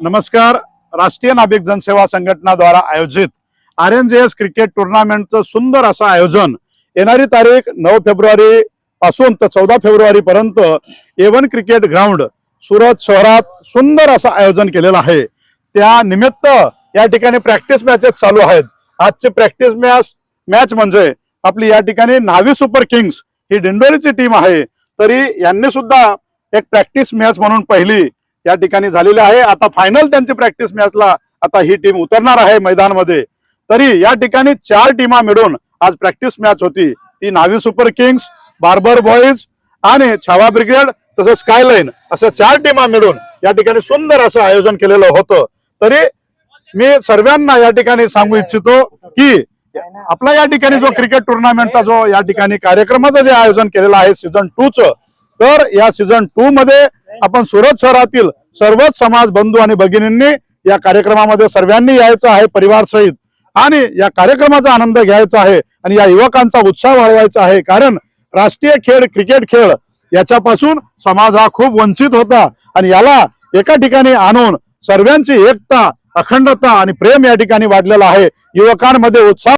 नमस्कार। राष्ट्रीय नाभिक जनसेवा संघटना द्वारा आयोजित RNJS क्रिकेट टूर्नामेंटचं सुंदर असं आयोजन येणारी तारीख 9 फेब्रुवारी पासून तर 14 फेब्रुवारी पर्यंत A1 क्रिकेट ग्राउंड सुरत शहरात सुंदर असं आयोजन केलेलं आहे। त्या निमित्त या ठिकाणी प्रॅक्टिस मॅचेस चालू आहेत। आजची प्रॅक्टिस मॅच म्हणजे आपली या ठिकाणी न्हावी सुपर किंग्स ही दिंडोरीची टीम आहे, तरी यांनी सुद्धा एक प्रॅक्टिस मॅच म्हणून पहिली या ठिकाणी झालेली आहे। आता फायनल त्यांची प्रॅक्टिस मॅचला आता ही टीम उतरणार आहे मैदानामध्ये। तरी या ठिकाणी 4 टीमा मिळून आज प्रॅक्टिस मॅच होती। ती न्हावी सुपर किंग्स, बार्बर बॉईज आणि छावा ब्रिगेड तसंच स्कायलाइन असं 4 टीमा मिळून या ठिकाणी सुंदर असं आयोजन केलेलं होतं। तरी मी सर्वांना या ठिकाणी सांगू इच्छितो की आपला या ठिकाणी जो क्रिकेट टूर्नामेंटचा जो या ठिकाणी कार्यक्रमाचं जे आयोजन केलेलं आहे सीझन 2 चं, तर या सीझन 2 मध्ये आपण सुरत शहरातील सर्वच समाज बंधू आणि भगिनींनी या कार्यक्रमामध्ये सर्वांनी यायचं आहे परिवार सहित आणि या कार्यक्रमाचा आनंद घ्यायचा आहे आणि या युवकांचा उत्साह वाढवायचा आहे। कारण राष्ट्रीय खेळ क्रिकेट खेळ याच्यापासून समाज हा खूप वंचित होता आणि याला एका ठिकाणी आणून सर्वांची एकता, अखंडता आणि प्रेम या ठिकाणी वाढलेलं आहे। युवकांमध्ये उत्साह